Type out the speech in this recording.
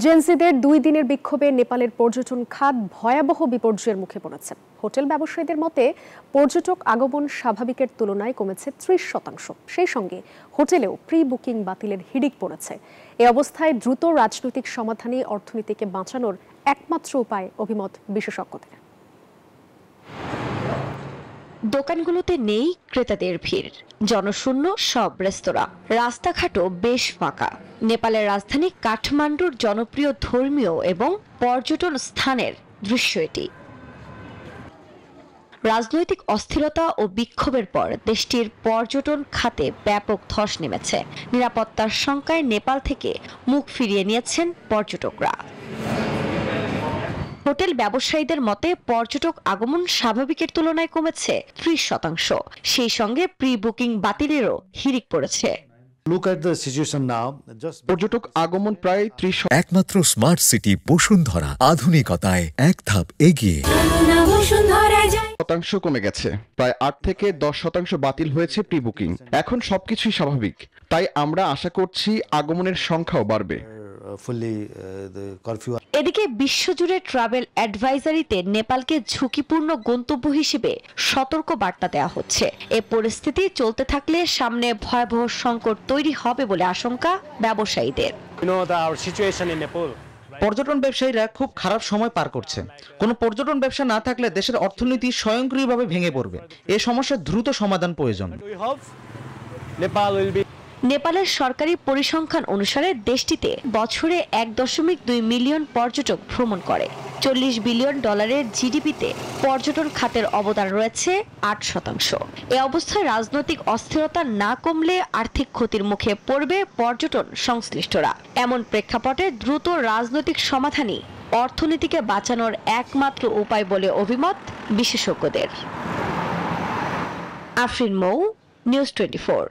জেনজিদের ২ দিনের বিক্ষোভে নেপালের পর্যটন খাত ভয়াবহ বিপর্যয়ের মুখে পড়েছে। হোটেল ব্যবসায়ীদের মতে পর্যটক আগমন স্বাভাবিকের তুলনায় কমেছে ৩০%। সেই সঙ্গে হোটেলেও প্রি বুকিং বাতিলের হিড়িক পড়েছে। এই অবস্থায় দ্রুত রাজনৈতিক সমাধানে অর্থনীতিকে বাঁচানোর একমাত্র উপায় অভিমত বিশেষজ্ঞদের। দোকানগুলোতে নেই ক্রেতাদের ভিড়, জনশূন্য সব রেস্তোরাঁ, রাস্তাঘাটও বেশ ফাঁকা। নেপালের রাজধানী কাঠমান্ডুর জনপ্রিয় ধর্মীয় এবং পর্যটন স্থানের দৃশ্য এটি। রাজনৈতিক অস্থিরতা ও বিক্ষোভের পর দেশটির পর্যটন খাতে ব্যাপক ধস নেমেছে। নিরাপত্তার শঙ্কায় নেপাল থেকে মুখ ফিরিয়ে নিয়েছেন পর্যটকরা। হোটেল ব্যবসায়ীদের মতে পর্যটক আগমন স্বাভাবিকের তুলনায় কমেছে ৩০%। সেই সঙ্গে প্রি বুকিং বাতিলেরও হিড়িক পড়েছে। পর্যটক আগমন প্রায় ৩০। একমাত্র স্মার্ট সিটি বসুন্ধরা, আধুনিকতায় এক ধাপ এগিয়ে। শতাংশ কমে গেছে, প্রায় ৮ থেকে ১০% বাতিল হয়েছে প্রি বুকিং। এখন সবকিছুই স্বাভাবিক, তাই আমরা আশা করছি আগমনের সংখ্যাও বাড়বে। এদিকে বিশ্বজুড়ে ট্রাভেল অ্যাডভাইজারিতে নেপালকে ঝুঁকিপূর্ণ গন্তব্য হিসেবে সতর্ক বার্তা দেওয়া হচ্ছে। এ পরিস্থিতি চলতে থাকলে সামনে ভয়াবহ সংকট তৈরি হবে বলে আশঙ্কা ব্যবসায়ীদের। পর্যটন ব্যবসায়ীরা খুব খারাপ সময় পার করছে। কোনো পর্যটন ব্যবসা না থাকলে দেশের অর্থনীতি স্বয়ংক্রিয়ভাবে ভেঙে পড়বে। এই সমস্যার দ্রুত সমাধান প্রয়োজন। নেপালের সরকারি পরিসংখ্যান অনুসারে দেশটিতে বছরে ১.২ মিলিয়ন পর্যটক ভ্রমণ করে। $৪০ বিলিয়ন জিডিপিতে পর্যটন খাতের অবদান রয়েছে ৮%। এ অবস্থায় রাজনৈতিক অস্থিরতা না কমলে আর্থিক ক্ষতির মুখে পড়বে পর্যটন সংশ্লিষ্টরা। এমন প্রেক্ষাপটে দ্রুত রাজনৈতিক সমাধানই অর্থনীতিকে বাঁচানোর একমাত্র উপায় বলে অভিমত বিশেষজ্ঞদের। আফরিন মৌ, নিউজ 24।